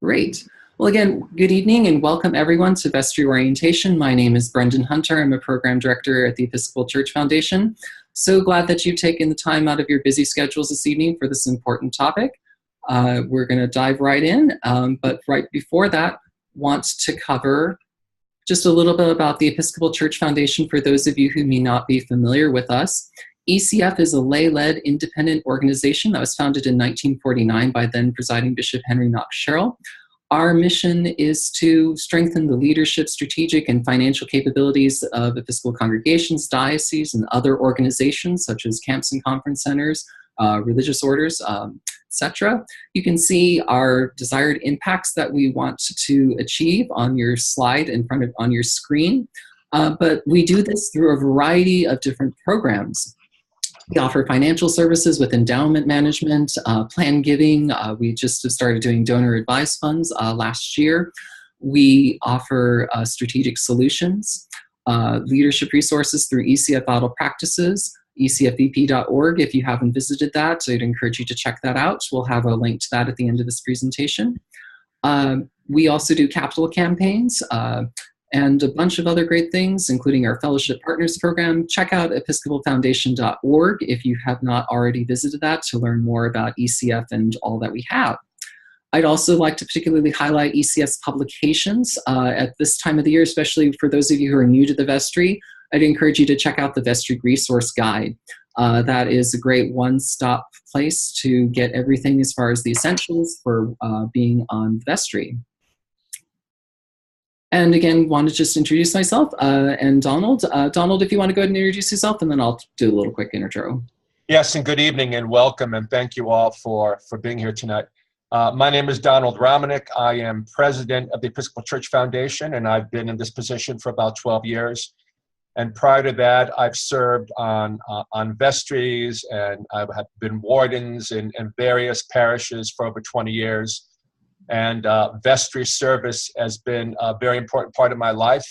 Great. Well, again, good evening and welcome everyone to Vestry Orientation. My name is Brendon Hunter. I'm a program director at the Episcopal Church Foundation. So glad that you've taken the time out of your busy schedules this evening for this important topic. We're going to dive right in, but right before that, want to cover just a little bit about the Episcopal Church Foundation for those of you who may not be familiar with us. ECF is a lay-led independent organization that was founded in 1949 by then presiding Bishop Henry Knox Sherrill. Our mission is to strengthen the leadership, strategic, and financial capabilities of Episcopal congregations, dioceses, and other organizations such as camps and conference centers, religious orders, etc. You can see our desired impacts that we want to achieve on your slide on your screen, but we do this through a variety of different programs. We offer financial services with endowment management, plan giving. We just have started doing donor advised funds last year. We offer strategic solutions, leadership resources through ECF Vital Practices, ecfvp.org. If you haven't visited that, so I'd encourage you to check that out. We'll have a link to that at the end of this presentation. We also do capital campaigns, and a bunch of other great things, including our Fellowship Partners Program. Check out episcopalfoundation.org if you have not already visited that to learn more about ECF and all that we have. I'd also like to particularly highlight ECF's publications at this time of the year, especially for those of you who are new to the vestry. I'd encourage you to check out the Vestry Resource Guide. That is a great one-stop place to get everything as far as the essentials for being on vestry. And again, want to just introduce myself and Donald. Donald, if you want to go ahead and introduce yourself, and then I'll do a little quick intro. Yes, and good evening and welcome, and thank you all for being here tonight. My name is Donald Romanik. I am president of the Episcopal Church Foundation, and I've been in this position for about 12 years. And prior to that, I've served on vestries, and I have been wardens in various parishes for over 20 years. And vestry service has been a very important part of my life.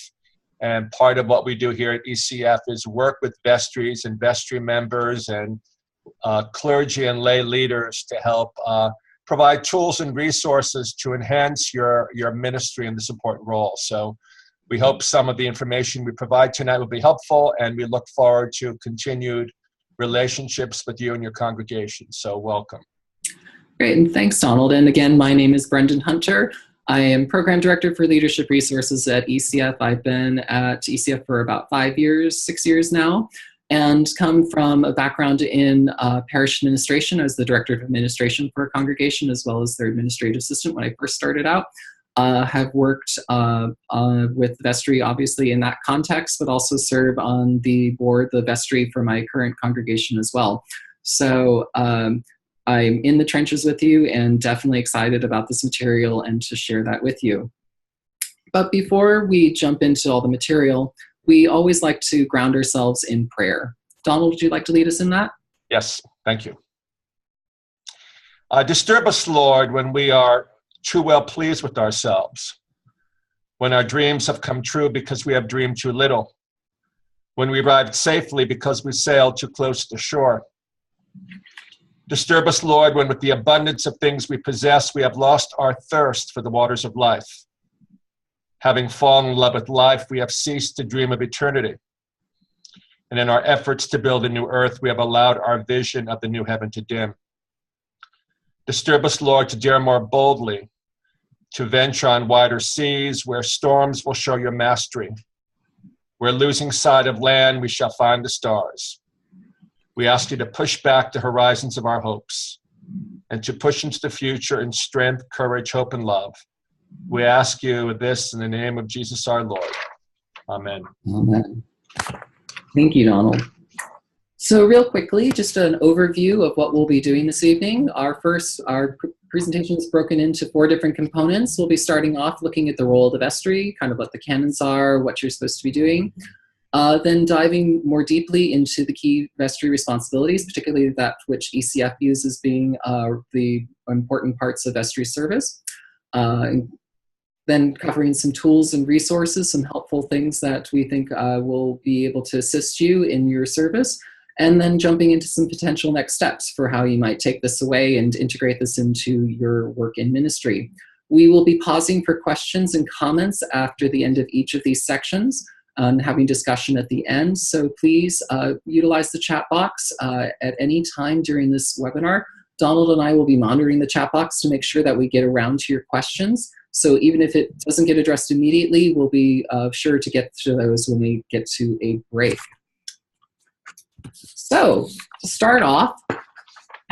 And part of what we do here at ECF is work with vestries and vestry members and clergy and lay leaders to help provide tools and resources to enhance your ministry in this important role. So we hope some of the information we provide tonight will be helpful, and we look forward to continued relationships with you and your congregation. So welcome. Great, and thanks, Donald. And again, my name is Brendon Hunter. I am Program Director for Leadership Resources at ECF. I've been at ECF for about 6 years now, and come from a background in parish administration. I was the Director of Administration for a congregation, as well as their administrative assistant when I first started out. Have worked with vestry, obviously, in that context, but also serve on the board, the vestry, for my current congregation as well. So I'm in the trenches with you and definitely excited about this material and to share that with you. But before we jump into all the material, we always like to ground ourselves in prayer. Donald, would you like to lead us in that? Yes, thank you. Disturb us, Lord, when we are too well pleased with ourselves, when our dreams have come true because we have dreamed too little, when we arrived safely because we sailed too close to shore. Disturb us, Lord, when with the abundance of things we possess, we have lost our thirst for the waters of life. Having fallen in love with life, we have ceased to dream of eternity. And in our efforts to build a new earth, we have allowed our vision of the new heaven to dim. Disturb us, Lord, to dare more boldly, to venture on wider seas where storms will show your mastery. Where losing sight of land, we shall find the stars. We ask you to push back the horizons of our hopes and to push into the future in strength, courage, hope, and love. We ask you this in the name of Jesus our Lord. Amen. Amen. Thank you, Donald. So real quickly, just an overview of what we'll be doing this evening. Our presentation is broken into 4 different components. We'll be starting off looking at the role of the vestry, kind of what the canons are, what you're supposed to be doing. Then diving more deeply into the key vestry responsibilities, particularly that which ECF views as being the important parts of vestry service. Then covering some tools and resources, some helpful things that we think will be able to assist you in your service. And then jumping into some potential next steps for how you might take this away and integrate this into your work in ministry. We will be pausing for questions and comments after the end of each of these sections and having discussion at the end. So please utilize the chat box at any time during this webinar. Donald and I will be monitoring the chat box to make sure that we get around to your questions. So even if it doesn't get addressed immediately, we'll be sure to get to those when we get to a break. So to start off,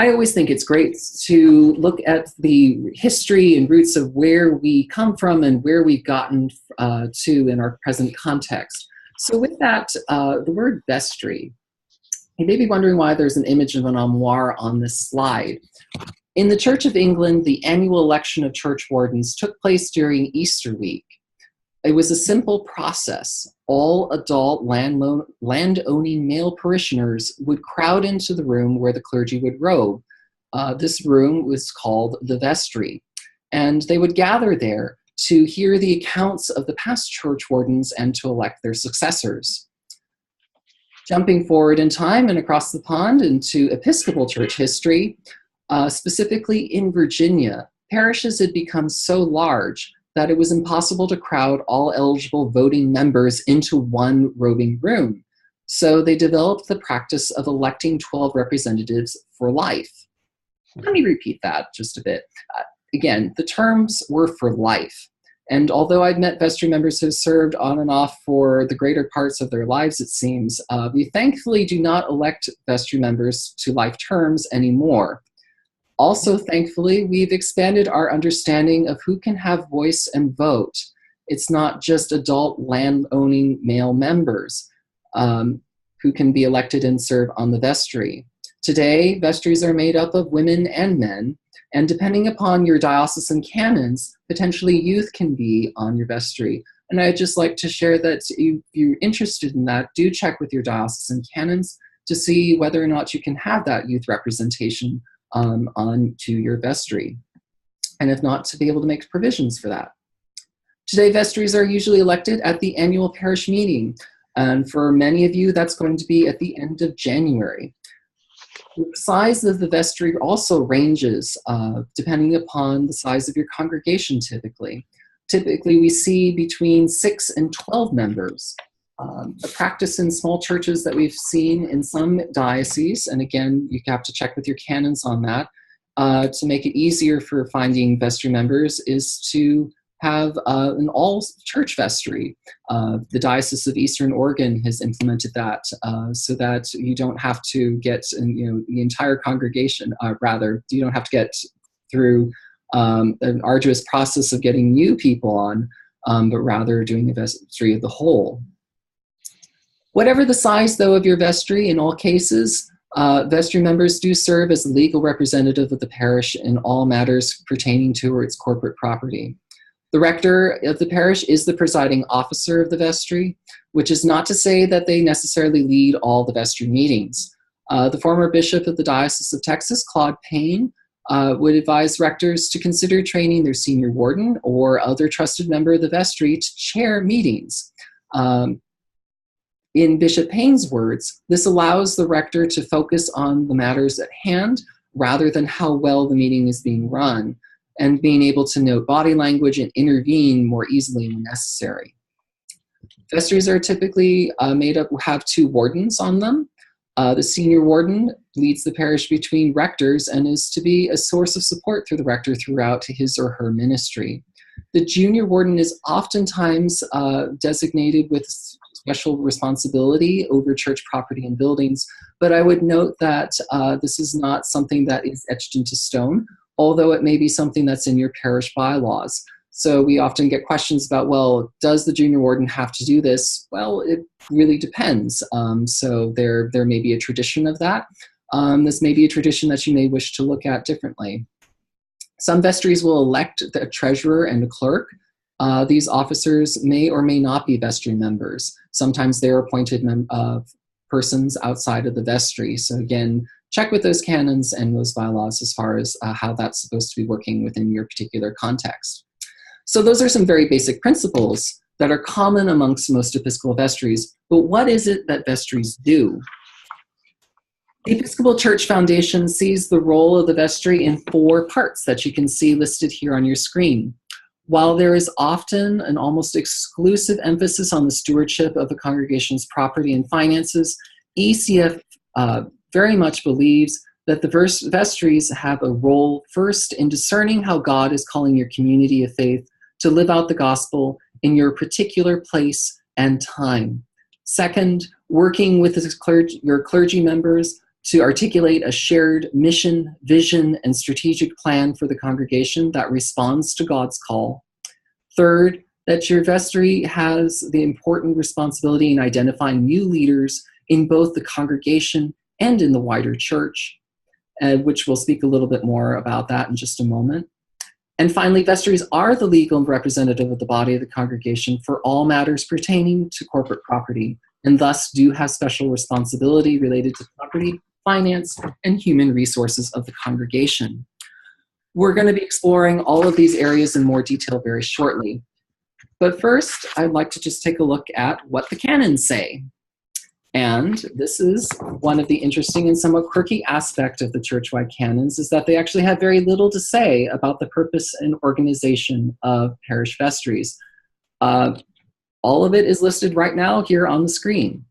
I always think it's great to look at the history and roots of where we come from and where we've gotten to in our present context. So with that, the word vestry, you may be wondering why there's an image of an armoire on this slide. In the Church of England, the annual election of church wardens took place during Easter week. It was a simple process. All adult land-owning male parishioners would crowd into the room where the clergy would robe. This room was called the vestry, and they would gather there to hear the accounts of the past church wardens and to elect their successors. Jumping forward in time and across the pond into Episcopal church history, specifically in Virginia, parishes had become so large that it was impossible to crowd all eligible voting members into one robing room. So they developed the practice of electing 12 representatives for life. Let me repeat that just a bit. Again, the terms were for life. And although I've met vestry members who have served on and off for the greater parts of their lives, it seems, we thankfully do not elect vestry members to life terms anymore. Also, thankfully, we've expanded our understanding of who can have voice and vote. It's not just adult land-owning male members who can be elected and serve on the vestry. Today, vestries are made up of women and men, and depending upon your diocesan canons, potentially youth can be on your vestry. And I'd just like to share that if you're interested in that, do check with your diocesan canons to see whether or not you can have that youth representation on to your vestry, and if not, to be able to make provisions for that. Today, vestries are usually elected at the annual parish meeting, and for many of you, that's going to be at the end of January. The size of the vestry also ranges depending upon the size of your congregation typically. Typically, we see between 6 and 12 members. A practice in small churches that we've seen in some dioceses, and again, you have to check with your canons on that, to make it easier for finding vestry members, is to have an all-church vestry. The Diocese of Eastern Oregon has implemented that so that you don't have to get, the entire congregation, you don't have to get through an arduous process of getting new people on, but rather doing a vestry of the whole. Whatever the size, though, of your vestry, in all cases, vestry members do serve as the legal representative of the parish in all matters pertaining to its corporate property. The rector of the parish is the presiding officer of the vestry, which is not to say that they necessarily lead all the vestry meetings. The former bishop of the Diocese of Texas, Claude Payne, would advise rectors to consider training their senior warden or other trusted member of the vestry to chair meetings. In Bishop Payne's words, this allows the rector to focus on the matters at hand rather than how well the meeting is being run, and being able to note body language and intervene more easily when necessary. Vestries are typically have 2 wardens on them. The senior warden leads the parish between rectors and is to be a source of support through the rector throughout his or her ministry. The junior warden is oftentimes designated with special responsibility over church property and buildings, but I would note that this is not something that is etched into stone, although it may be something that's in your parish bylaws. So we often get questions about, well, does the junior warden have to do this? Well, it really depends. So there may be a tradition of that. This may be a tradition that you may wish to look at differently. Some vestries will elect a treasurer and a clerk. These officers may or may not be vestry members. Sometimes they're appointed persons outside of the vestry. So again, check with those canons and those bylaws as far as how that's supposed to be working within your particular context. So those are some very basic principles that are common amongst most Episcopal vestries, but what is it that vestries do? The Episcopal Church Foundation sees the role of the vestry in 4 parts that you can see listed here on your screen. While there is often an almost exclusive emphasis on the stewardship of the congregation's property and finances, ECF very much believes that the vestries have a role first in discerning how God is calling your community of faith to live out the gospel in your particular place and time. Second, working with your clergy members to articulate a shared mission, vision, and strategic plan for the congregation that responds to God's call. Third, that your vestry has the important responsibility in identifying new leaders in both the congregation and in the wider church, which we'll speak a little bit more about that in just a moment. And finally, vestries are the legal representative of the body of the congregation for all matters pertaining to corporate property, and thus do have special responsibility related to property, finance, and human resources of the congregation. We're going to be exploring all of these areas in more detail very shortly. But first, I'd like to just take a look at what the canons say. And this is one of the interesting and somewhat quirky aspect of the church-wide canons, is that they actually have very little to say about the purpose and organization of parish vestries. All of it is listed right now here on the screen.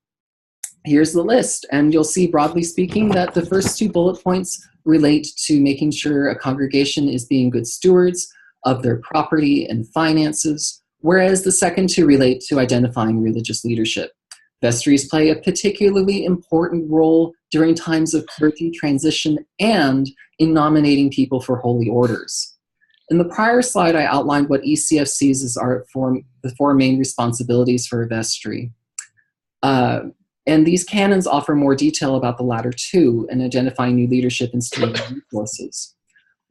Here's the list, and you'll see, broadly speaking, that the first two bullet points relate to making sure a congregation is being good stewards of their property and finances, whereas the second two relate to identifying religious leadership. Vestries play a particularly important role during times of clergy transition and in nominating people for holy orders. In the prior slide, I outlined what ECF sees as the four main responsibilities for a vestry. And these canons offer more detail about the latter two and identifying new leadership and stewardship resources.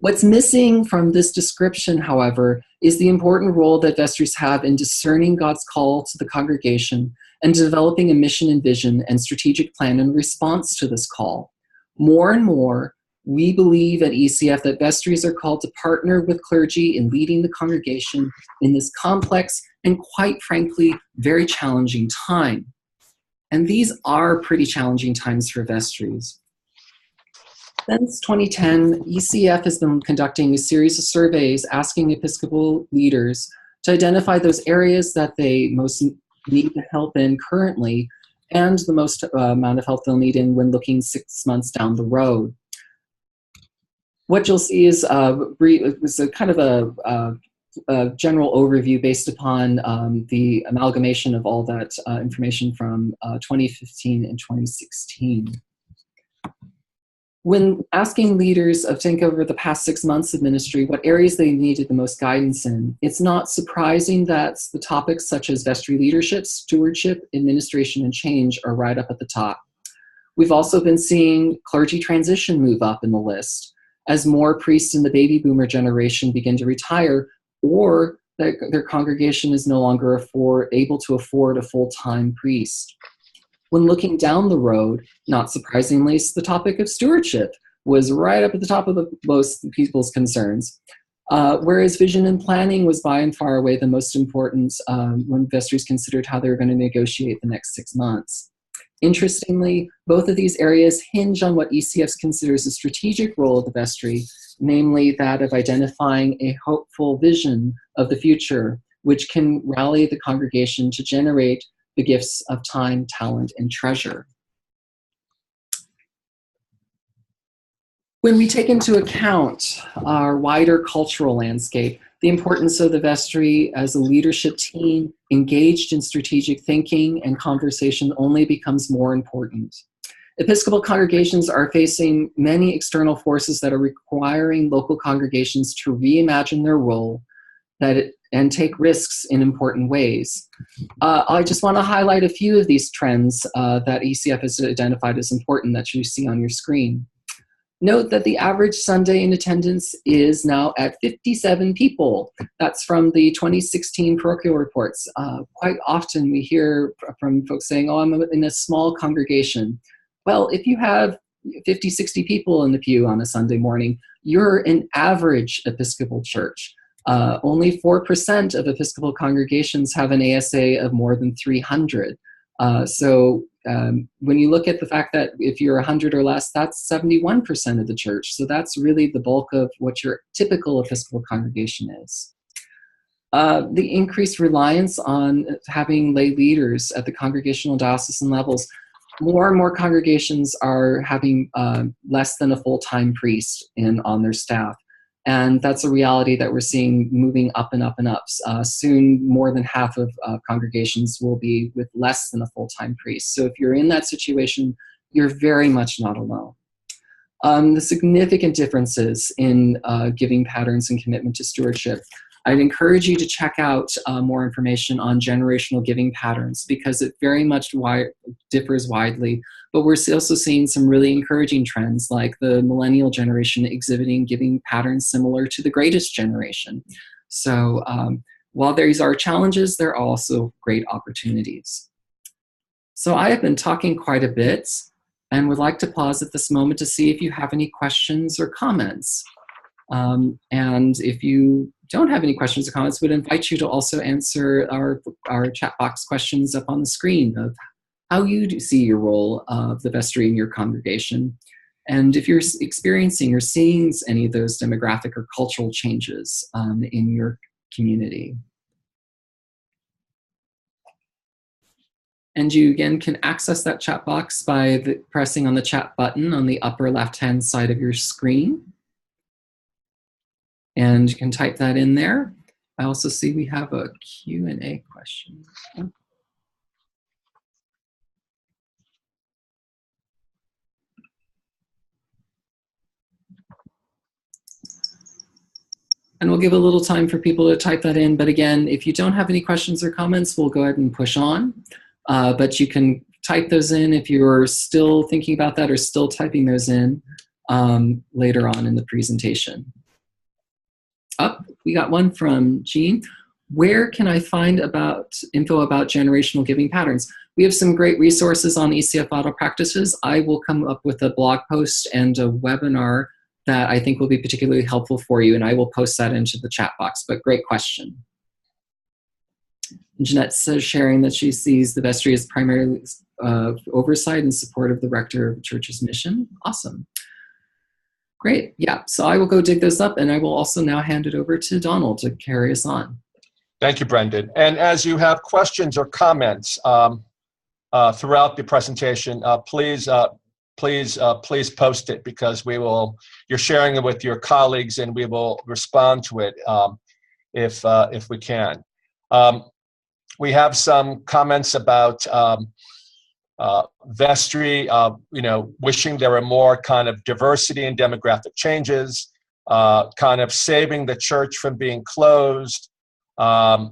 What's missing from this description, however, is the important role that vestries have in discerning God's call to the congregation and developing a mission and vision and strategic plan in response to this call. More and more, we believe at ECF that vestries are called to partner with clergy in leading the congregation in this complex and, quite frankly, very challenging time. And these are pretty challenging times for vestries. Since 2010, ECF has been conducting a series of surveys asking Episcopal leaders to identify those areas that they most need help in currently and the most amount of help they'll need in when looking 6 months down the road. What you'll see is was a kind of a general overview based upon the amalgamation of all that information from 2015 and 2016. When asking leaders to think over the past 6 months of ministry, what areas they needed the most guidance in, it's not surprising that the topics such as vestry leadership, stewardship, administration, and change are right up at the top. We've also been seeing clergy transition move up in the list as more priests in the baby boomer generation begin to retire, or their congregation is no longer able to afford a full-time priest. When looking down the road, not surprisingly, the topic of stewardship was right up at the top of most people's concerns, whereas vision and planning was by and far away the most important when vestries considered how they were going to negotiate the next 6 months. Interestingly, both of these areas hinge on what ECF considers a strategic role of the vestry, namely that of identifying a hopeful vision of the future, which can rally the congregation to generate the gifts of time, talent, and treasure. When we take into account our wider cultural landscape, the importance of the vestry as a leadership team engaged in strategic thinking and conversation only becomes more important. Episcopal congregations are facing many external forces that are requiring local congregations to reimagine their role and take risks in important ways. I just want to highlight a few of these trends that ECF has identified as important that you see on your screen. Note that the average Sunday in attendance is now at 57 people. That's from the 2016 parochial reports. Quite often we hear from folks saying, oh, I'm in a small congregation. Well, if you have 50, 60 people in the pew on a Sunday morning, you're an average Episcopal church. Only 4% of Episcopal congregations have an ASA of more than 300. So when you look at the fact that if you're 100 or less, that's 71% of the church. So that's really the bulk of what your typical Episcopal congregation is. The increased reliance on having lay leaders at the congregational diocesan levels. More and more congregations are having less than a full-time priest on their staff. And that's a reality that we're seeing moving up and up and up. Soon, more than half of congregations will be with less than a full-time priest. So if you're in that situation, you're very much not alone. The significant differences in giving patterns and commitment to stewardship. I'd encourage you to check out more information on generational giving patterns because it very much differs widely. But we're also seeing some really encouraging trends like the millennial generation exhibiting giving patterns similar to the greatest generation. So while these are challenges, there are also great opportunities. So I have been talking quite a bit and would like to pause at this moment to see if you have any questions or comments. And if you don't have any questions or comments, would invite you to also answer our chat box questions up on the screen of how you see your role of the vestry in your congregation. And if you're experiencing or seeing any of those demographic or cultural changes in your community. And you, again, can access that chat box by pressing on the chat button on the upper left-hand side of your screen. And you can type that in there. I also see we have a Q&A question. And we'll give a little time for people to type that in. But again, if you don't have any questions or comments, we'll go ahead and push on. But you can type those in if you're still thinking about that or still typing those in later on in the presentation. We got one from Jean. Where can I find info about generational giving patterns? We have some great resources on ECF Auto Practices. I will come up with a blog post and a webinar that I think will be particularly helpful for you, and I will post that into the chat box, but great question. Jeanette says, sharing that she sees the vestry as primarily oversight and support of the rector of the church's mission. Awesome. Great, yeah, so I will go dig those up, and I will also now hand it over to Donald to carry us on. Thank you, Brendon. And as you have questions or comments throughout the presentation, please post it because you're sharing it with your colleagues, and we will respond to it if we can. We have some comments about vestry, wishing there were more kind of diversity and demographic changes, kind of saving the church from being closed. There's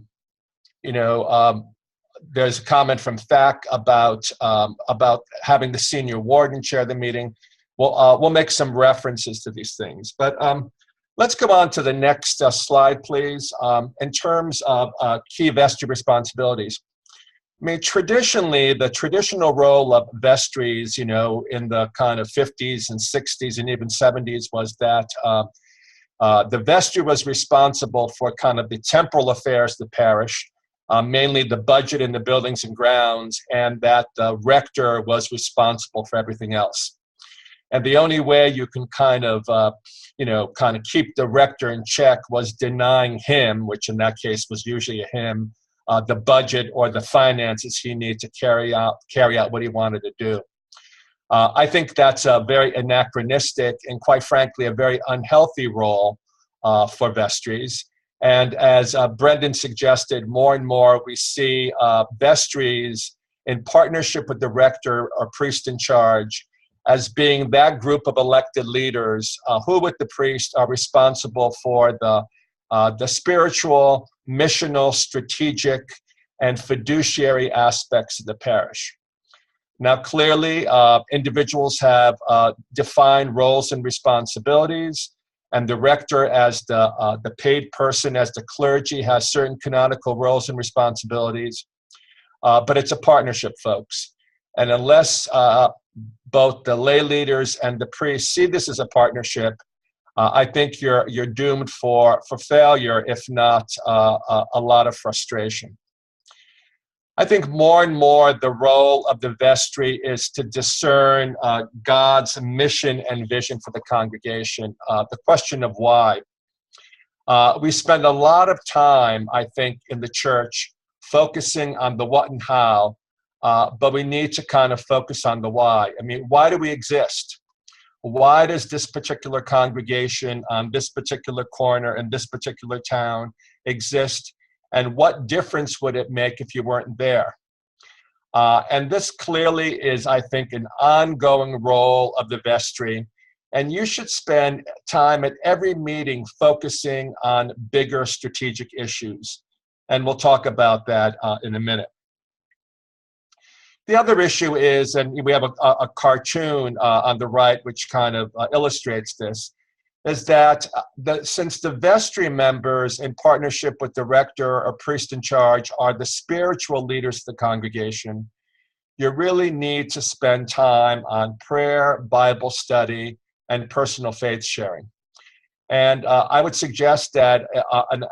a comment from THAC about having the senior warden chair the meeting. We'll make some references to these things, but let's go on to the next slide, please. In terms of key vestry responsibilities, I mean, traditionally, the traditional role of vestries, in the kind of 50s and 60s and even 70s was that the vestry was responsible for kind of the temporal affairs of the parish, mainly the budget in the buildings and grounds, and that the rector was responsible for everything else. And the only way you can kind of keep the rector in check was denying him, which in that case was usually a him, the budget or the finances he needed to carry out what he wanted to do. I think that's a very anachronistic and, quite frankly, a very unhealthy role for vestries. And as Brendon suggested, more and more we see vestries in partnership with the rector or priest in charge as being that group of elected leaders who, with the priest, are responsible for the spiritual, missional, strategic, and fiduciary aspects of the parish. Now, clearly, individuals have defined roles and responsibilities, and the rector, as the paid person, as the clergy, has certain canonical roles and responsibilities. But it's a partnership, folks. And unless both the lay leaders and the priests see this as a partnership, I think you're doomed for failure, if not a lot of frustration. I think more and more the role of the vestry is to discern God's mission and vision for the congregation. The question of why. We spend a lot of time, I think, in the church focusing on the what and how, but we need to kind of focus on the why. I mean, why do we exist? Why does this particular congregation on this particular corner in this particular town exist? And what difference would it make if you weren't there? And this clearly is, I think, an ongoing role of the vestry. And you should spend time at every meeting focusing on bigger strategic issues. And we'll talk about that in a minute. The other issue is, and we have a cartoon on the right which kind of illustrates this, is that since the vestry members in partnership with the rector or priest in charge are the spiritual leaders of the congregation, you really need to spend time on prayer, Bible study, and personal faith sharing. And I would suggest that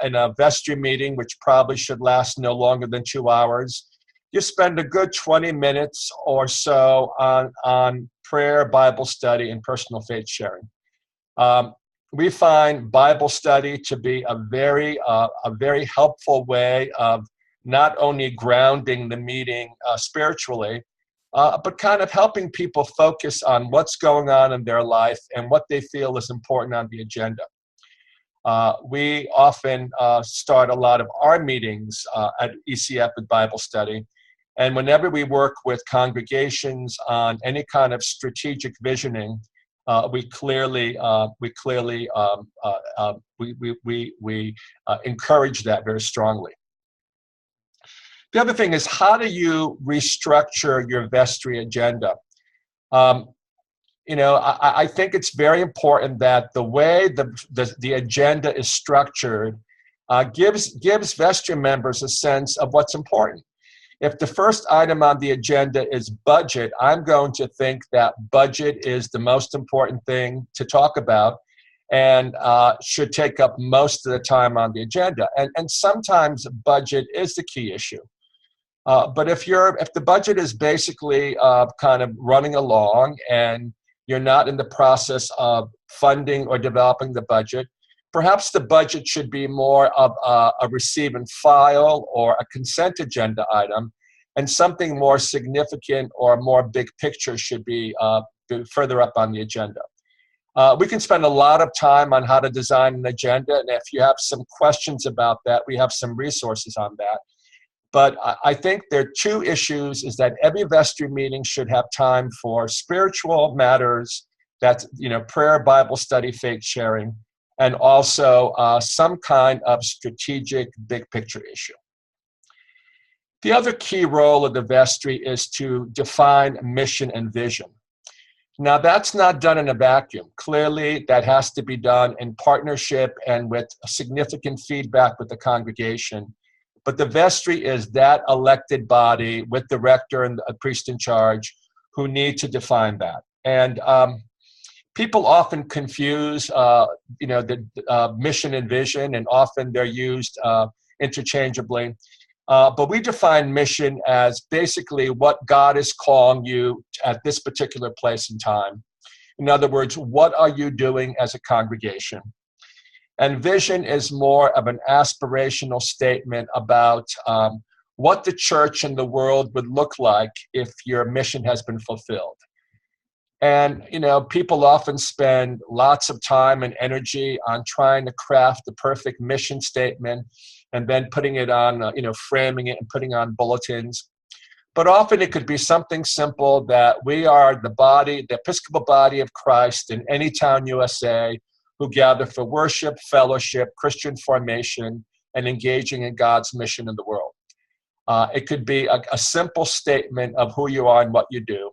in a vestry meeting, which probably should last no longer than 2 hours, you spend a good 20 minutes or so on prayer, Bible study, and personal faith sharing. We find Bible study to be a very helpful way of not only grounding the meeting spiritually, but kind of helping people focus on what's going on in their life and what they feel is important on the agenda. We often start a lot of our meetings at ECF with Bible study. And whenever we work with congregations on any kind of strategic visioning, we clearly encourage that very strongly. The other thing is, how do you restructure your vestry agenda? I think it's very important that the way the agenda is structured gives vestry members a sense of what's important. If the first item on the agenda is budget, I'm going to think that budget is the most important thing to talk about and should take up most of the time on the agenda. And sometimes budget is the key issue. But if the budget is basically kind of running along and you're not in the process of funding or developing the budget, perhaps the budget should be more of a receive and file or a consent agenda item, and something more significant or more big picture should be further up on the agenda. We can spend a lot of time on how to design an agenda, and if you have some questions about that, we have some resources on that. But I think there are two issues, is that every vestry meeting should have time for spiritual matters, that's, prayer, Bible study, faith sharing, and also some kind of strategic big picture issue. The other key role of the vestry is to define mission and vision. Now, that's not done in a vacuum. Clearly, that has to be done in partnership and with significant feedback with the congregation. But the vestry is that elected body with the rector and the priest in charge who need to define that. And people often confuse, the mission and vision, and often they're used interchangeably. But we define mission as basically what God is calling you at this particular place and time. In other words, what are you doing as a congregation? And vision is more of an aspirational statement about what the church and the world would look like if your mission has been fulfilled. And, people often spend lots of time and energy on trying to craft the perfect mission statement and then putting it on, framing it and putting on bulletins. But often it could be something simple that we are the Episcopal body of Christ in any town, USA, who gather for worship, fellowship, Christian formation, and engaging in God's mission in the world. It could be a simple statement of who you are and what you do.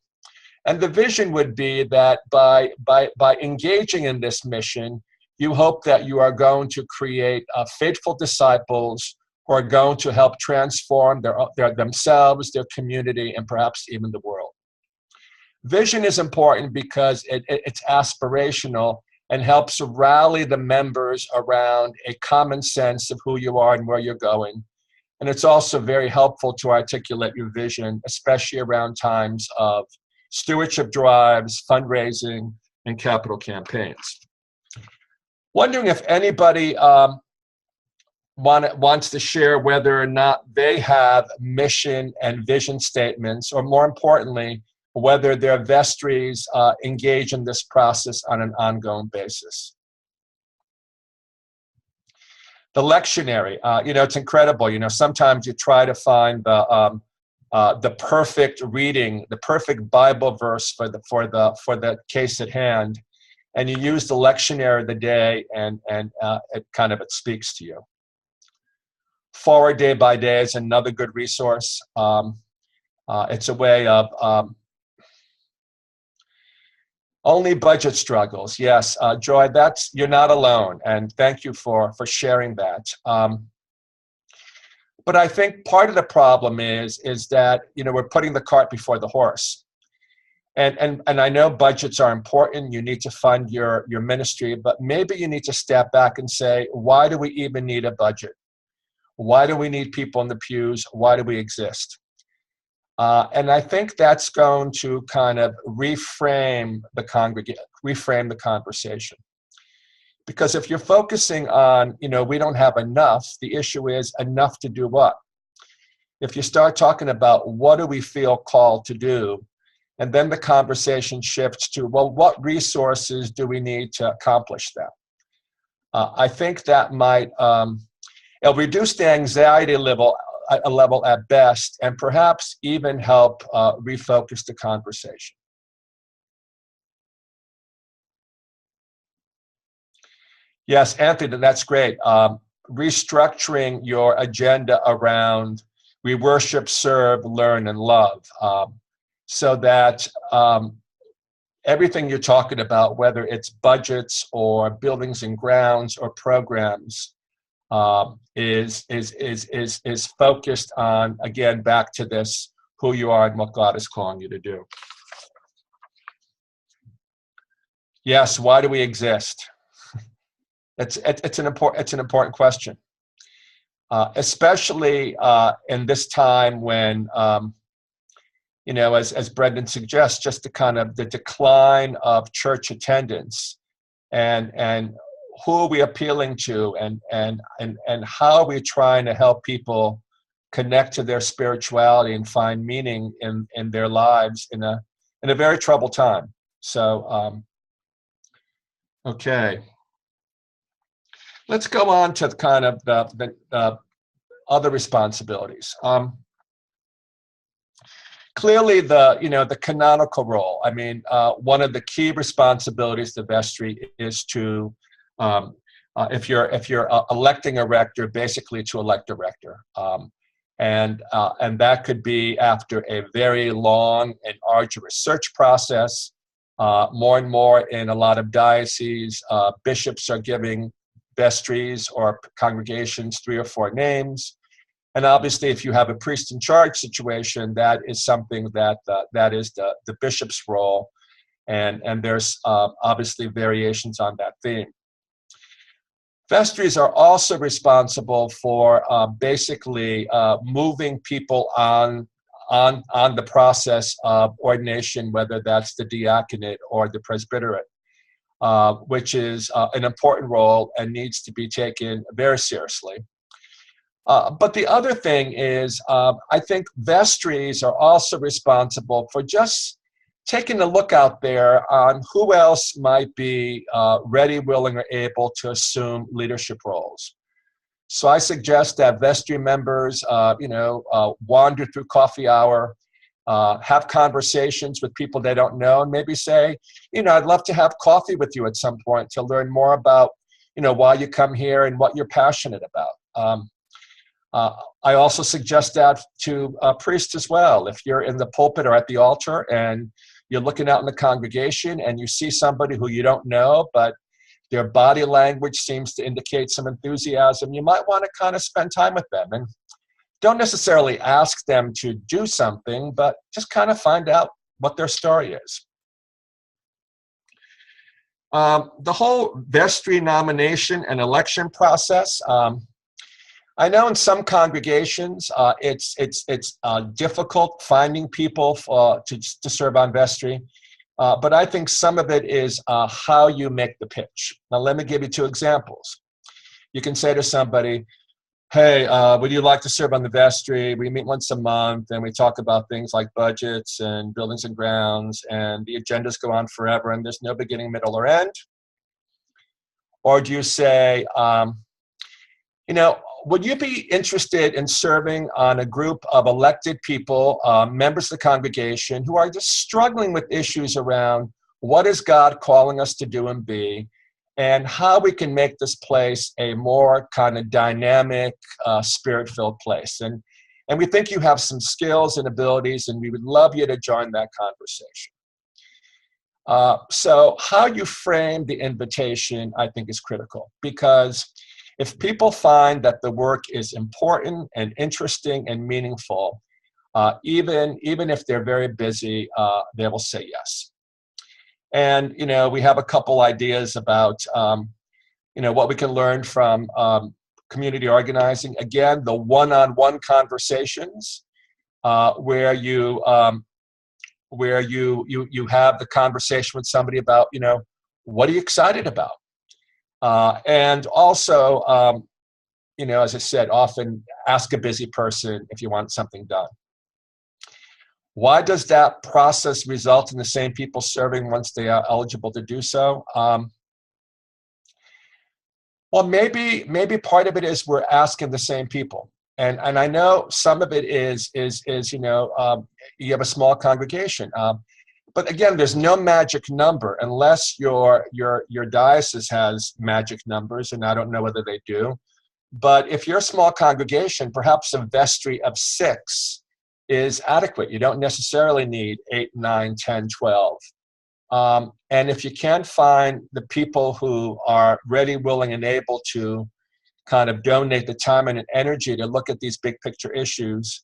And the vision would be that by engaging in this mission, you hope that you are going to create faithful disciples who are going to help transform themselves, their community, and perhaps even the world. Vision is important because it's aspirational and helps rally the members around a common sense of who you are and where you're going. And it's also very helpful to articulate your vision, especially around times of stewardship drives, fundraising, and capital campaigns. Wondering if anybody wants to share whether or not they have mission and vision statements, or more importantly, whether their vestries engage in this process on an ongoing basis. The lectionary, it's incredible. Sometimes you try to find the perfect reading, the perfect Bible verse for the case at hand, and you use the lectionary of the day, and it speaks to you. Forward Day by Day is another good resource. It's a way of only budget struggles. Yes, Joy, you're not alone, and thank you for sharing that. But I think part of the problem is that we're putting the cart before the horse, and I know budgets are important. You need to fund your ministry, but maybe you need to step back and say, why do we even need a budget? Why do we need people in the pews? Why do we exist? And I think that's going to kind of reframe the conversation. Because if you're focusing on, we don't have enough, the issue is enough to do what? If you start talking about what do we feel called to do, and then the conversation shifts to, well, what resources do we need to accomplish that? I think that might it'll reduce the anxiety level at best, and perhaps even help refocus the conversation. Yes, Anthony, that's great. Restructuring your agenda around we worship, serve, learn, and love, so that everything you're talking about, whether it's budgets or buildings and grounds or programs, is focused on, again, back to this, who you are and what God is calling you to do. Yes, why do we exist? It's an important question, especially in this time when, as Brendon suggests, just the decline of church attendance, and who are we appealing to, and how are we trying to help people connect to their spirituality and find meaning in their lives in a very troubled time. So, okay. Let's go on to kind of the other responsibilities. Clearly, the canonical role. I mean, one of the key responsibilities of the vestry is to, if you're electing a rector, basically to elect a rector, and that could be after a very long and arduous search process. More and more in a lot of dioceses, bishops are giving vestries or congregations 3 or 4 names. And obviously, if you have a priest in charge situation, that is something that is the bishop's role. And there's obviously variations on that theme. Vestries are also responsible for basically moving people on the process of ordination, whether that's the diaconate or the presbyterate. Which is an important role and needs to be taken very seriously. But the other thing is, I think vestries are also responsible for just taking a look out there on who else might be ready, willing, or able to assume leadership roles. So I suggest that vestry members, wander through coffee hour, have conversations with people they don't know, and maybe say, I'd love to have coffee with you at some point to learn more about, why you come here and what you're passionate about. I also suggest that to priests as well. If you're in the pulpit or at the altar and you're looking out in the congregation and you see somebody who you don't know, but their body language seems to indicate some enthusiasm, you might want to kind of spend time with them. And don't necessarily ask them to do something, but just kind of find out what their story is. The whole vestry nomination and election process. I know in some congregations it's difficult finding people to serve on vestry, but I think some of it is how you make the pitch. Now, let me give you 2 examples. You can say to somebody, hey, would you like to serve on the vestry? We meet once a month and we talk about things like budgets and buildings and grounds, and the agendas go on forever and there's no beginning, middle, or end? Or do you say, would you be interested in serving on a group of elected people, members of the congregation, who are just struggling with issues around what is God calling us to do and be, and how we can make this place a more kind of dynamic, spirit-filled place? And we think you have some skills and abilities, and we would love you to join that conversation. So how you frame the invitation, I think, is critical, because if people find that the work is important and interesting and meaningful, even if they're very busy, they will say yes. And, we have a couple ideas about, what we can learn from community organizing. Again, the one-on-one conversations where you have the conversation with somebody about, what are you excited about? And also, as I said, often ask a busy person if you want something done. Why does that process result in the same people serving once they are eligible to do so? Well, maybe part of it is we're asking the same people. And I know some of it is you have a small congregation. But again, there's no magic number unless your diocese has magic numbers, and I don't know whether they do. But if you're a small congregation, perhaps a vestry of 6 is adequate. You don't necessarily need 8, 9, 10, 12. And if you can't find the people who are ready, willing, and able to kind of donate the time and energy to look at these big picture issues,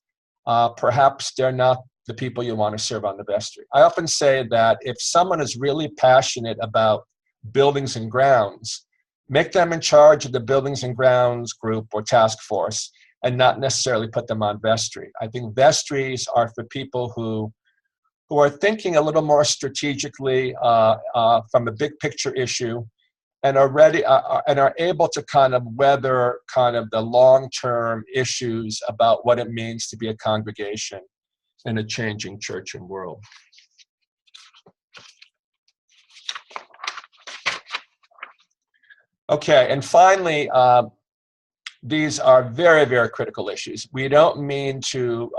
perhaps they're not the people you want to serve on the vestry. I often say that if someone is really passionate about buildings and grounds, make them in charge of the buildings and grounds group or task force, and not necessarily put them on vestry. I think vestries are for people who are thinking a little more strategically from a big picture issue, and are ready and are able to kind of weather kind of the long-term issues about what it means to be a congregation in a changing church and world. Okay, and finally, these are very, very critical issues. We don't mean to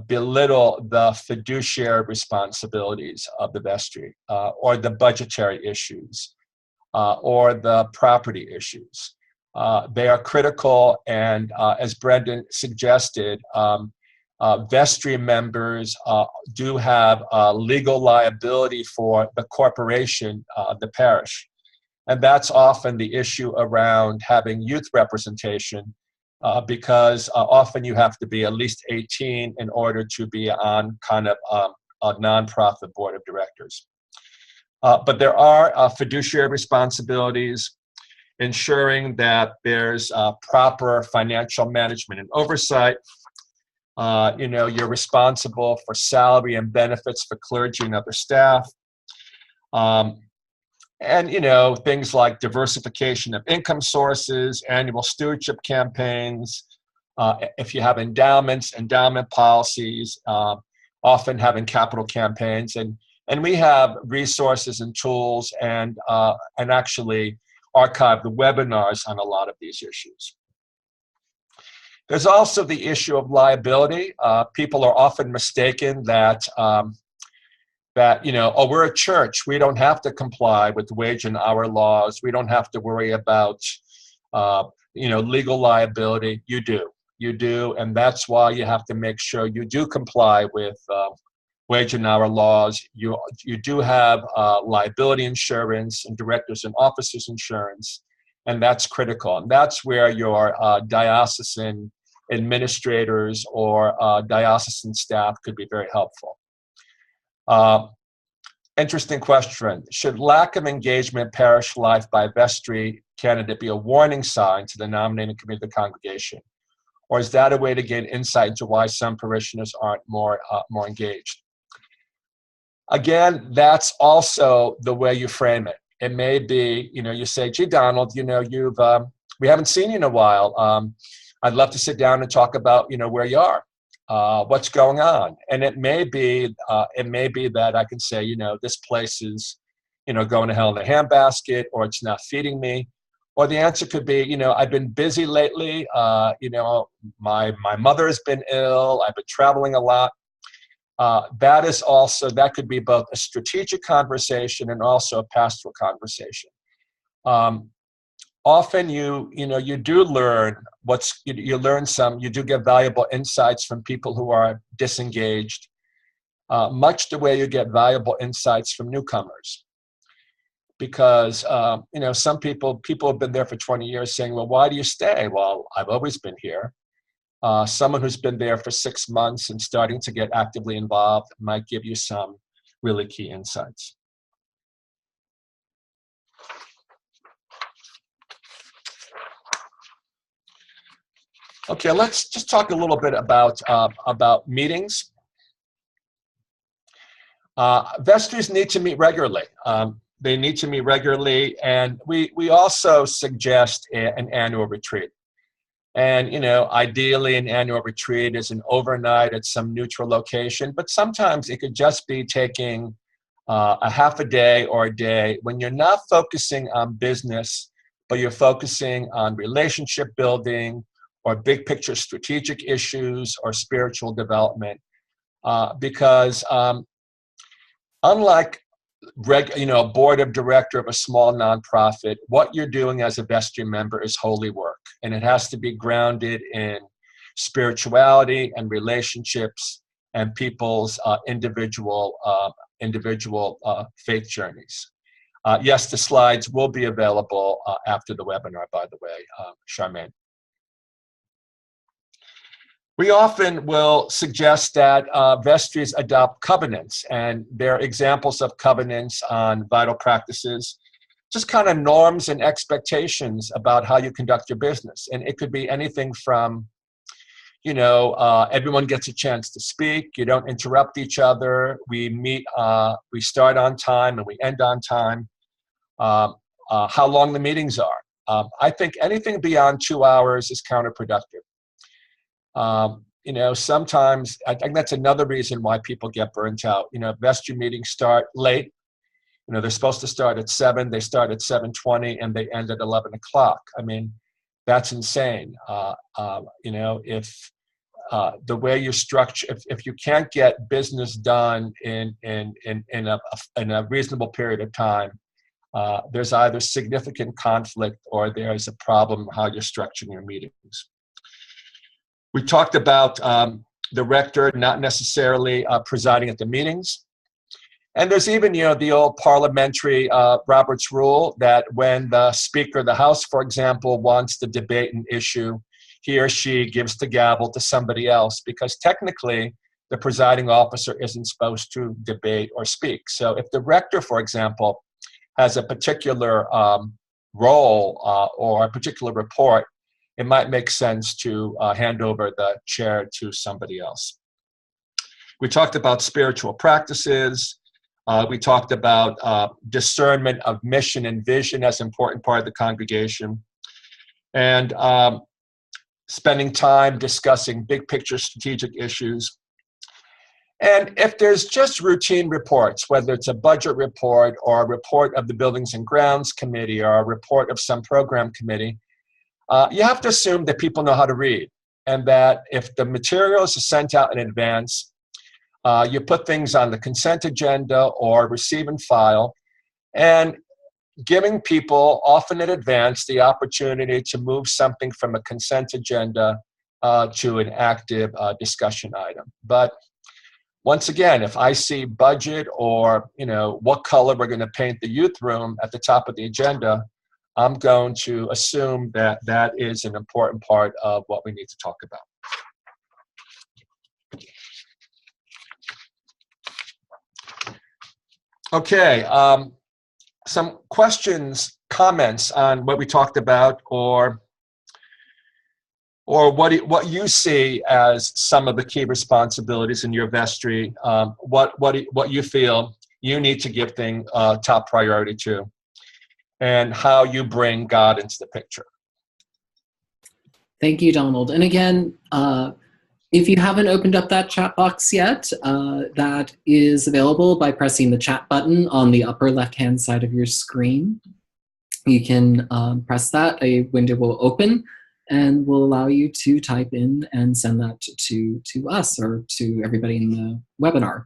belittle the fiduciary responsibilities of the vestry, or the budgetary issues, or the property issues. They are critical, and as Brendon suggested, vestry members do have legal liability for the corporation, the parish. And that's often the issue around having youth representation, because often you have to be at least 18 in order to be on kind of a nonprofit board of directors. But there are fiduciary responsibilities, ensuring that there's proper financial management and oversight. You're responsible for salary and benefits for clergy and other staff. And, things like diversification of income sources, annual stewardship campaigns, if you have endowment policies, often having capital campaigns. And we have resources and tools and actually archive the webinars on a lot of these issues. There's also the issue of liability. People are often mistaken that we're a church, we don't have to comply with wage and hour laws. We don't have to worry about, legal liability. You do, and that's why you have to make sure you do comply with wage and hour laws. You do have liability insurance and directors and officers insurance, and that's critical. And that's where your diocesan administrators or diocesan staff could be very helpful. Interesting question. Should lack of engagement in parish life by a vestry candidate be a warning sign to the nominating committee of the congregation? Or is that a way to gain insight into why some parishioners aren't more engaged? Again, that's also the way you frame it. It may be, you say, gee, Donald, we haven't seen you in a while. I'd love to sit down and talk about, where you are, what's going on. And it may be that I can say, this place is, going to hell in a handbasket, or it's not feeding me. Or the answer could be, I've been busy lately. My mother has been ill. I've been traveling a lot. That could be both a strategic conversation and also a pastoral conversation. Often you do learn you do get valuable insights from people who are disengaged, much the way you get valuable insights from newcomers. Because, some people have been there for 20 years saying, well, why do you stay? Well, I've always been here. Someone who's been there for 6 months and starting to get actively involved might give you some really key insights. Okay, let's just talk a little bit about meetings. Vestries need to meet regularly. They need to meet regularly, and we also suggest an annual retreat. And, ideally an annual retreat is an overnight at some neutral location, but sometimes it could just be taking a half a day or a day when you're not focusing on business, but you're focusing on relationship building or big picture strategic issues or spiritual development. Because unlike a board of director of a small nonprofit, what you're doing as a Vestry member is holy work, and it has to be grounded in spirituality and relationships and people's individual faith journeys. Yes, the slides will be available after the webinar, by the way, Charmaine. We often will suggest that vestries adopt covenants, and they're examples of covenants on vital practices, just kind of norms and expectations about how you conduct your business. And it could be anything from, everyone gets a chance to speak, you don't interrupt each other, we start on time and we end on time, how long the meetings are. I think anything beyond 2 hours is counterproductive. Sometimes I think that's another reason why people get burnt out. Vestry meetings start late. They're supposed to start at 7. They start at 7:20 and they end at 11 o'clock. I mean, that's insane. If the way you structure, if you can't get business done in a reasonable period of time, there's either significant conflict or there's a problem how you're structuring your meetings. We talked about the rector not necessarily presiding at the meetings. And there's even, the old parliamentary Robert's rule that when the Speaker of the House, for example, wants to debate an issue, he or she gives the gavel to somebody else, because technically the presiding officer isn't supposed to debate or speak. So if the rector, for example, has a particular role or a particular report, it might make sense to hand over the chair to somebody else. We talked about spiritual practices. We talked about discernment of mission and vision as an important part of the congregation. And spending time discussing big picture strategic issues. And if there's just routine reports, whether it's a budget report or a report of the Buildings and Grounds Committee or a report of some program committee, you have to assume that people know how to read, and that if the materials are sent out in advance, you put things on the consent agenda or receive and file, and giving people, often in advance, the opportunity to move something from a consent agenda to an active discussion item. But once again, if I see budget or what color we're going to paint the youth room at the top of the agenda, I'm going to assume that that is an important part of what we need to talk about. Okay, some questions, comments on what we talked about, or what you see as some of the key responsibilities in your vestry, what you feel you need to give things top priority to, and how you bring God into the picture. Thank you, Donald. And again, if you haven't opened up that chat box yet, that is available by pressing the chat button on the upper left-hand side of your screen. You can press that, a window will open and will allow you to type in and send that to us or to everybody in the webinar.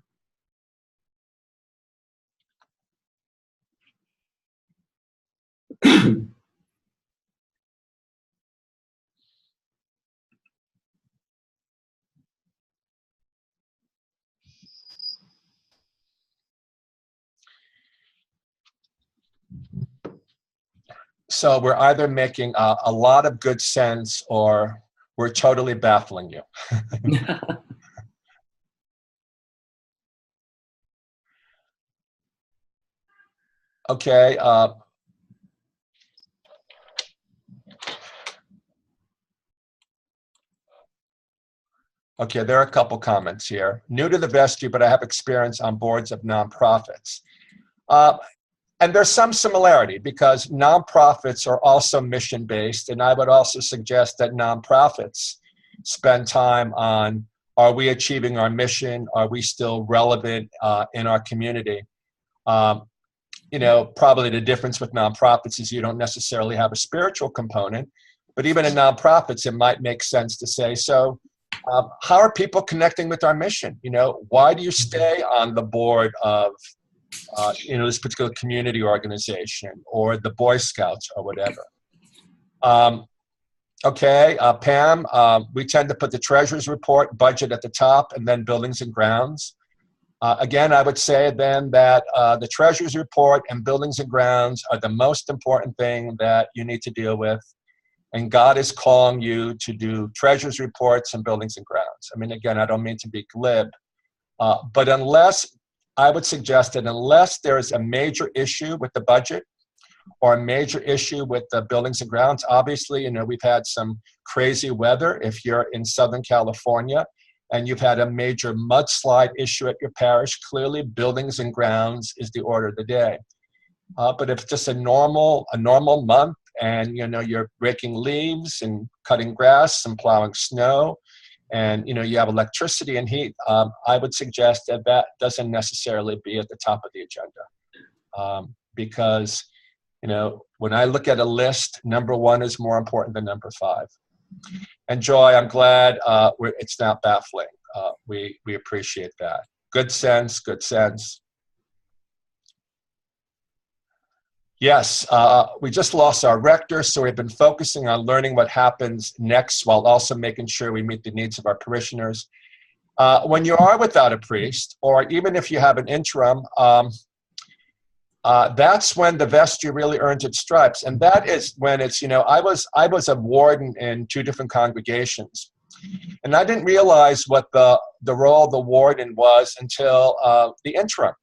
So we're either making a lot of good sense or we're totally baffling you. Okay. Okay, there are a couple comments here. New to the vestry, but I have experience on boards of nonprofits. And there's some similarity because nonprofits are also mission-based, and I would also suggest that nonprofits spend time on, are we achieving our mission? Are we still relevant in our community? You know, probably the difference with nonprofits is you don't necessarily have a spiritual component, but even in nonprofits, it might make sense to say, so how are people connecting with our mission? You know, why do you stay on the board of you know, this particular community organization or the Boy Scouts or whatever? Okay, Pam, we tend to put the treasurer's report budget at the top and then buildings and grounds. Again, I would say then that the treasurer's report and buildings and grounds are the most important thing that you need to deal with. And God is calling you to do treasurer's reports and buildings and grounds. I mean, again, I don't mean to be glib, but I would suggest that unless there is a major issue with the budget or a major issue with the buildings and grounds, obviously, you know, we've had some crazy weather. If you're in Southern California and you've had a major mudslide issue at your parish, clearly buildings and grounds is the order of the day. But if it's just a normal month and, you know, you're raking leaves and cutting grass and plowing snow, and, you know, you have electricity and heat, I would suggest that that doesn't necessarily be at the top of the agenda. Because, you know, when I look at a list, number 1 is more important than number 5. And Joy, I'm glad it's not baffling. We appreciate that. Good sense, good sense. Yes, we just lost our rector, so we've been focusing on learning what happens next while also making sure we meet the needs of our parishioners. When you are without a priest, or even if you have an interim, that's when the vestry really earns its stripes. And that is when it's, you know, I was a warden in 2 different congregations. And I didn't realize what the role of the warden was until the interim.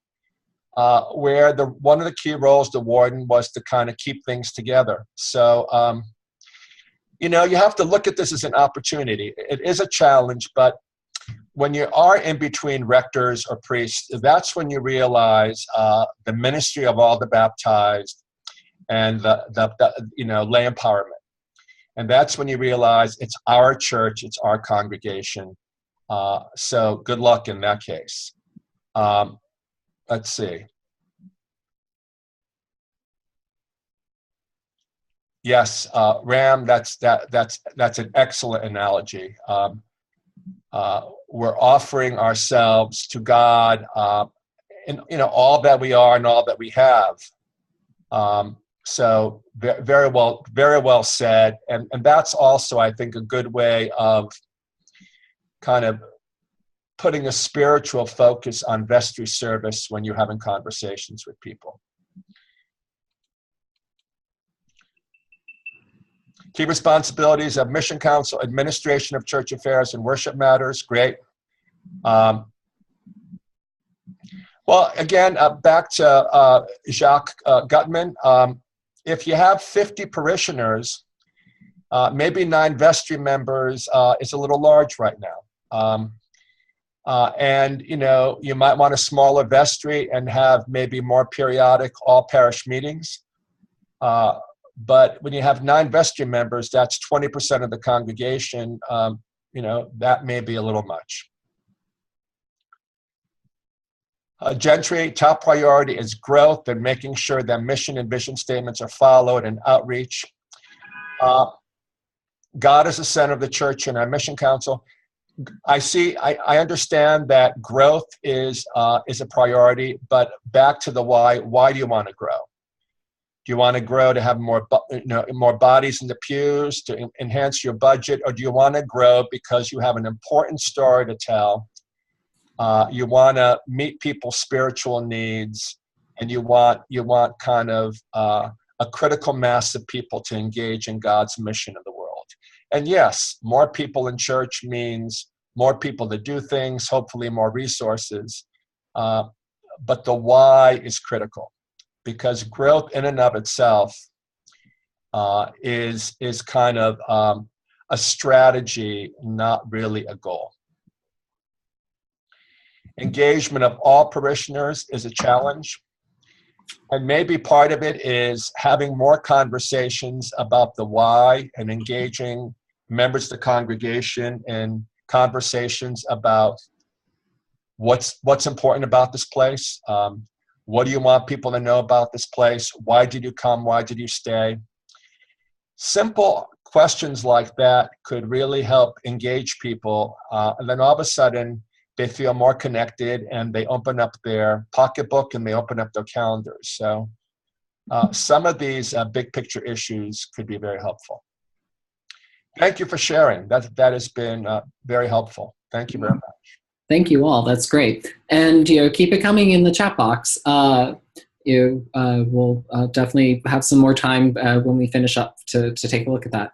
Where one of the key roles of the warden was to kind of keep things together. So, you know, you have to look at this as an opportunity. It is a challenge, but when you are in between rectors or priests, that's when you realize the ministry of all the baptized and the you know, lay empowerment. And that's when you realize it's our church, it's our congregation. So good luck in that case. Let's see. Yes, Ram, that's an excellent analogy. We're offering ourselves to God in, you know, all that we are and all that we have. So very well said. And that's also, I think, a good way of kind of putting a spiritual focus on vestry service when you're having conversations with people. Key responsibilities of mission council, administration of church affairs and worship matters. Great. Well, again, back to Jacques Gutman. If you have 50 parishioners, maybe 9 vestry members is a little large right now. And, you know, you might want a smaller vestry and have maybe more periodic all parish meetings. But when you have 9 vestry members, that's 20% of the congregation. That may be a little much. Gentry, top priority is growth and making sure that mission and vision statements are followed and outreach. God is the center of the church and our mission council. I understand that growth is a priority, but back to the why. Why do you want to grow? Do you want to grow to have more bodies in the pews, to enhance your budget, or do you want to grow because you have an important story to tell? You want to meet people's spiritual needs, and you want kind of a critical mass of people to engage in God's mission of the world. And yes, more people in church means more people to do things, hopefully more resources. But the why is critical, because growth in and of itself is kind of a strategy, not really a goal. Engagement of all parishioners is a challenge. And maybe part of it is having more conversations about the why and engaging members of the congregation in conversations about what's important about this place. What do you want people to know about this place? Why did you come? Why did you stay? Simple questions like that could really help engage people. And then all of a sudden, they feel more connected, and they open up their pocketbook and they open up their calendars. So some of these big picture issues could be very helpful. Thank you for sharing. That has been very helpful. Thank you very much. Thank you all. That's great. And keep it coming in the chat box. We'll definitely have some more time when we finish up to take a look at that.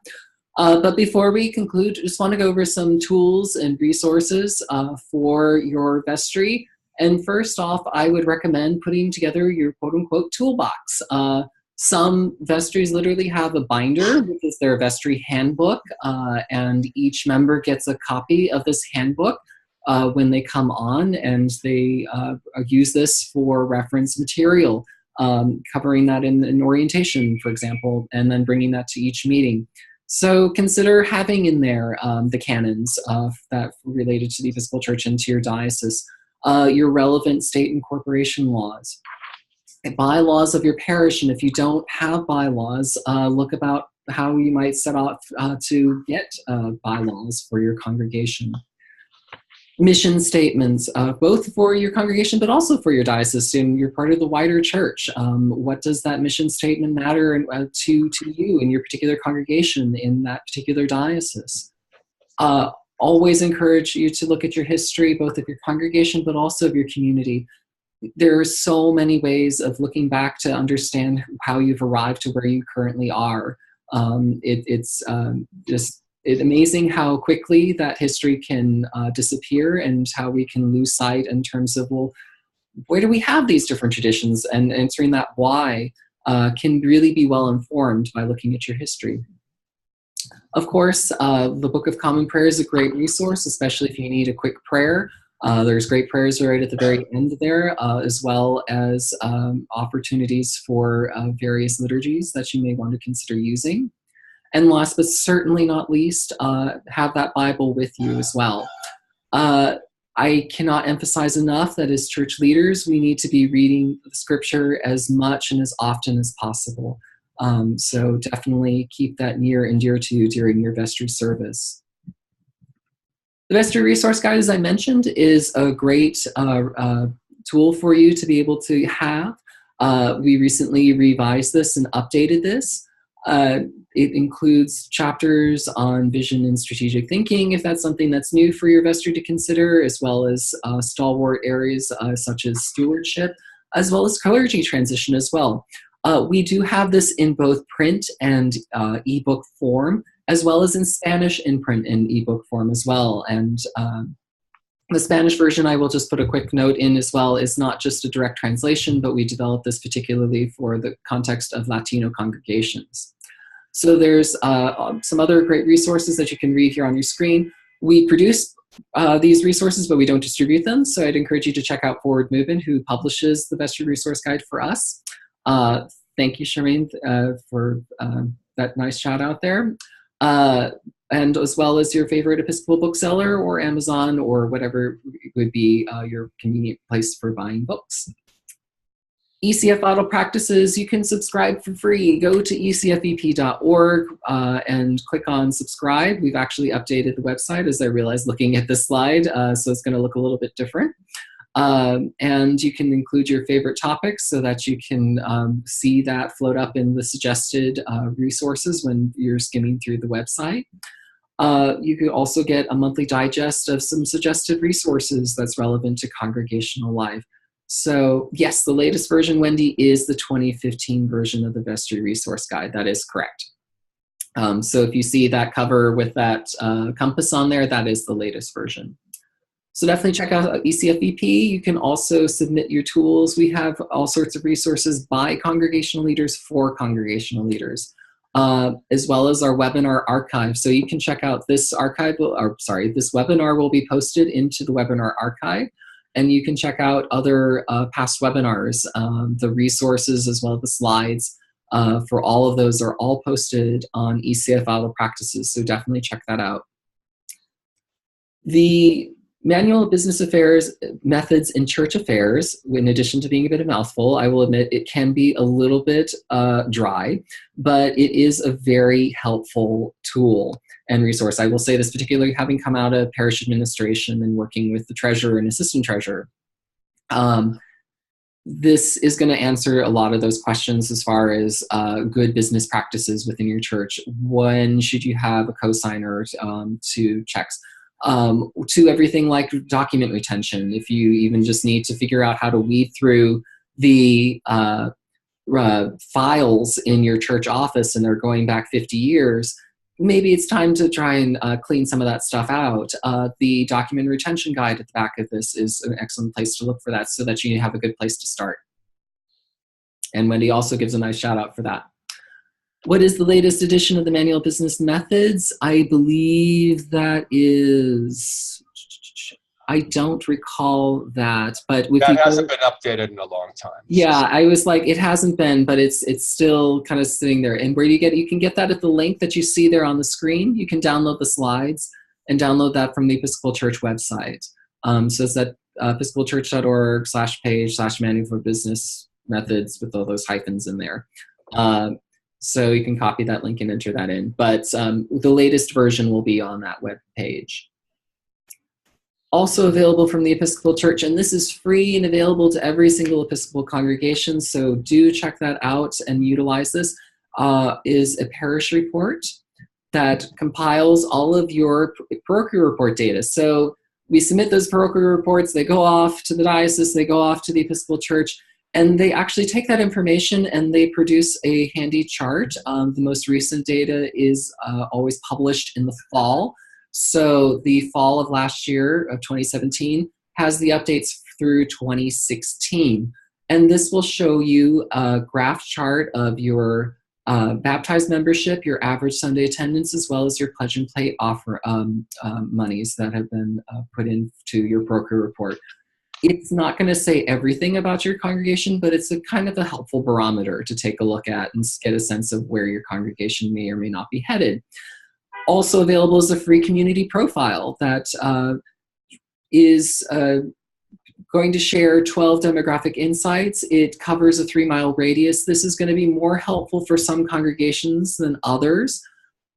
But before we conclude, just want to go over some tools and resources for your vestry. And first off, I would recommend putting together your quote-unquote toolbox. Some vestries literally have a binder, which is their vestry handbook, and each member gets a copy of this handbook when they come on, and they use this for reference material, covering that in orientation, for example, and then bringing that to each meeting. So consider having in there the canons that related to the Episcopal Church and to your diocese, your relevant state and corporation laws, bylaws of your parish, and if you don't have bylaws, look about how you might set off to get bylaws for your congregation. Mission statements, both for your congregation but also for your diocese, and you're part of the wider church. What does that mission statement matter to you in your particular congregation in that particular diocese? Always encourage you to look at your history, both of your congregation but also of your community. There are so many ways of looking back to understand how you've arrived to where you currently are. It's amazing how quickly that history can disappear, and how we can lose sight in terms of, well, where do we have these different traditions? And answering that why can really be well informed by looking at your history. Of course, the Book of Common Prayer is a great resource, especially if you need a quick prayer. There's great prayers right at the very end there, as well as opportunities for various liturgies that you may want to consider using. And last but certainly not least, have that Bible with you as well. I cannot emphasize enough that as church leaders, we need to be reading the scripture as much and as often as possible. So definitely keep that near and dear to you during your vestry service. The Vestry Resource Guide, as I mentioned, is a great tool for you to be able to have. We recently revised this and updated this. It includes chapters on vision and strategic thinking, if that's something that's new for your vestry to consider, as well as stalwart areas such as stewardship, as well as clergy transition as well. We do have this in both print and ebook form, as well as in Spanish in print and ebook form as well. And the Spanish version, I will just put a quick note in as well, is not just a direct translation, but we developed this particularly for the context of Latino congregations. So there's some other great resources that you can read here on your screen. We produce these resources, but we don't distribute them. So I'd encourage you to check out Forward Movement, who publishes the Vestry Resource Guide for us. Thank you, Shireen, for that nice shout out there. And as well as your favorite Episcopal bookseller or Amazon or whatever would be your convenient place for buying books. ECF Vital Practices, you can subscribe for free. Go to ecfep.org and click on subscribe. We've actually updated the website, as I realized looking at this slide, so it's going to look a little bit different. And you can include your favorite topics so that you can see that float up in the suggested resources when you're skimming through the website. You could also get a monthly digest of some suggested resources that's relevant to congregational life. So yes, the latest version, Wendy, is the 2015 version of the Vestry Resource Guide. That is correct. So if you see that cover with that compass on there, that is the latest version. So definitely check out ECFVP. You can also submit your tools. We have all sorts of resources by congregational leaders for congregational leaders, as well as our webinar archive. So you can check out this archive, this webinar will be posted into the webinar archive. And you can check out other past webinars. The resources as well as the slides for all of those are all posted on ECF Vital Practices, so definitely check that out. The Manual of Business Affairs, Methods in Church Affairs, in addition to being a bit of a mouthful, I will admit it can be a little bit dry, but it is a very helpful tool and resource. I will say this particularly having come out of parish administration and working with the treasurer and assistant treasurer. This is going to answer a lot of those questions as far as good business practices within your church. When should you have a cosigner to checks? To everything like document retention. If you even just need to figure out how to weed through the files in your church office and they're going back 50 years, maybe it's time to try and clean some of that stuff out. The document retention guide at the back of this is an excellent place to look for that so that you have a good place to start. And Wendy also gives a nice shout out for that. What is the latest edition of the Manual of Business Methods? I believe that is, I don't recall that, but with that hasn't been updated in a long time. Yeah, I was like, it hasn't been, but it's still kind of sitting there. And where do you get? You can get that at the link that you see there on the screen. You can download the slides and download that from the Episcopal Church website. So it's at episcopalchurch.org/page/manual for business methods with all those hyphens in there. So you can copy that link and enter that in. But the latest version will be on that web page. Also available from the Episcopal Church, and this is free and available to every single Episcopal congregation, so do check that out and utilize this, is a parish report that compiles all of your parochial report data. So we submit those parochial reports, they go off to the diocese, they go off to the Episcopal Church, and they actually take that information and they produce a handy chart. The most recent data is always published in the fall. So the fall of last year, of 2017, has the updates through 2016. And this will show you a graph chart of your baptized membership, your average Sunday attendance, as well as your pledge and plate offer monies that have been put into your parochial report. It's not going to say everything about your congregation, but it's a kind of a helpful barometer to take a look at and get a sense of where your congregation may or may not be headed. Also available is a free community profile that is going to share 12 demographic insights. It covers a 3-mile radius. This is going to be more helpful for some congregations than others,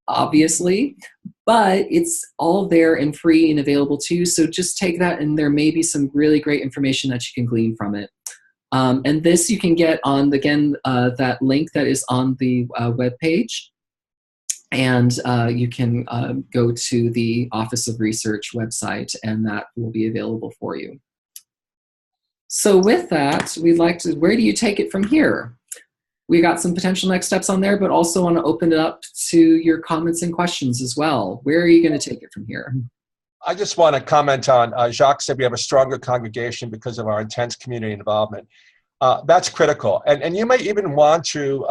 obviously, but it's all there and free and available too. So just take that, and there may be some really great information that you can glean from it. And this you can get on, again, that link that is on the webpage. And you can go to the Office of Research website, and that will be available for you. So with that, we'd like to, where do you take it from here? We got some potential next steps on there, but also want to open it up to your comments and questions as well. Where are you going to take it from here? I just want to comment on, Jacques said we have a stronger congregation because of our intense community involvement. That's critical. And you may even want to,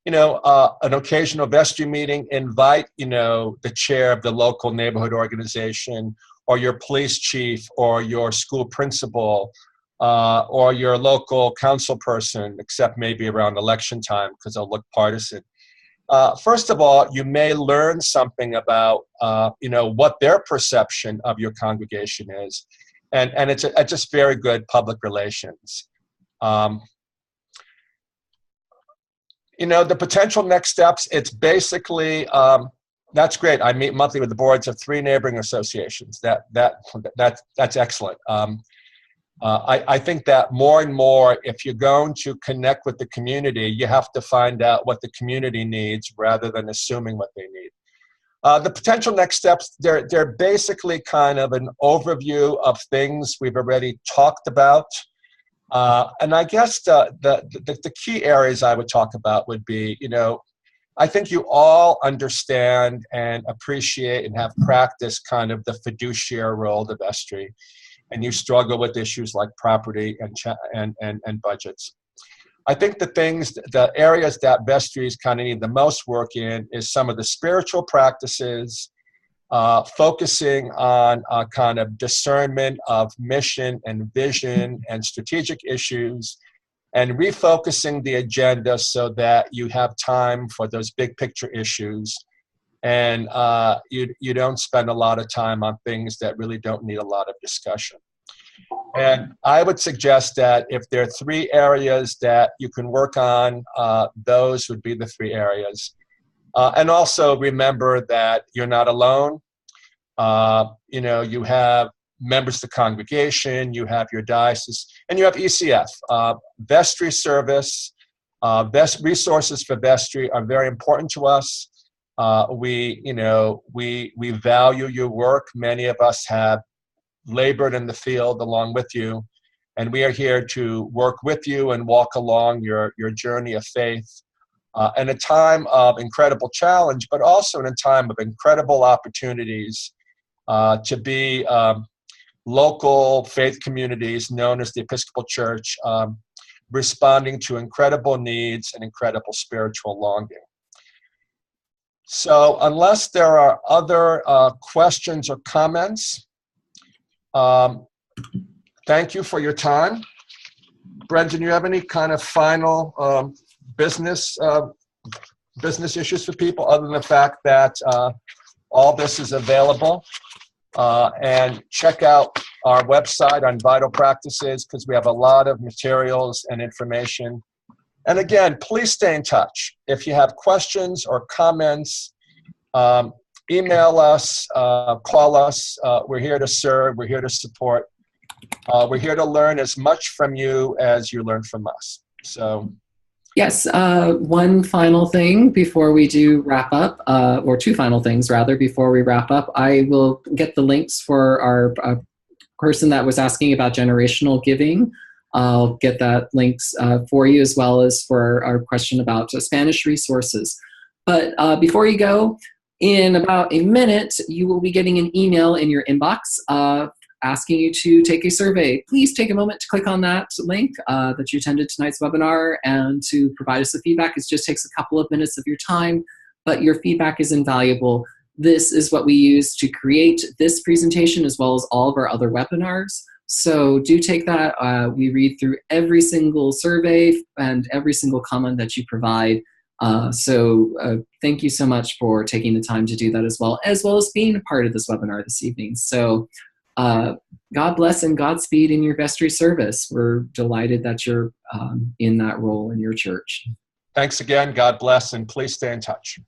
an occasional vestry meeting, invite, the chair of the local neighborhood organization or your police chief or your school principal or your local council person, except maybe around election time because they'll look partisan. First of all, you may learn something about, what their perception of your congregation is. And it's just very good public relations. The potential next steps, it's basically, that's great. I meet monthly with the boards of 3 neighboring associations. That's excellent. I think that more and more, if you're going to connect with the community, you have to find out what the community needs rather than assuming what they need. The potential next steps, they're basically kind of an overview of things we've already talked about. And I guess the key areas I would talk about would be, I think you all understand and appreciate and have practiced kind of the fiduciary role of the vestry, and you struggle with issues like property and budgets. I think the areas that vestries kind of need the most work in is some of the spiritual practices, focusing on kind of discernment of mission and vision and strategic issues, and refocusing the agenda so that you have time for those big picture issues, and you don't spend a lot of time on things that really don't need a lot of discussion. And I would suggest that if there are 3 areas that you can work on, those would be the 3 areas. And also remember that you're not alone. You have members of the congregation, you have your diocese, and you have ECF. Vestry service, resources for vestry are very important to us. We value your work. Many of us have labored in the field along with you, and we are here to work with you and walk along your journey of faith in a time of incredible challenge, but also in a time of incredible opportunities to be local faith communities known as the Episcopal Church, responding to incredible needs and incredible spiritual longing. So unless there are other questions or comments, thank you for your time. Brendon, you have any kind of final business issues for people other than the fact that all this is available? And check out our website on vital practices because we have a lot of materials and information. And again, please stay in touch. If you have questions or comments, email us, call us. We're here to serve. We're here to support. We're here to learn as much from you as you learn from us. So, yes, one final thing before we do wrap up, or 2 final things rather before we wrap up. I will get the links for our person that was asking about generational giving. I'll get that links for you, as well as for our question about Spanish resources. But before you go, in about a minute, you will be getting an email in your inbox asking you to take a survey. Please take a moment to click on that link that you attended tonight's webinar and to provide us the feedback. It just takes a couple of minutes of your time, but your feedback is invaluable. This is what we use to create this presentation as well as all of our other webinars. So do take that. We read through every single survey and every single comment that you provide. So thank you so much for taking the time to do that as well as being a part of this webinar this evening. So God bless and Godspeed in your vestry service. We're delighted that you're in that role in your church. Thanks again. God bless, and please stay in touch.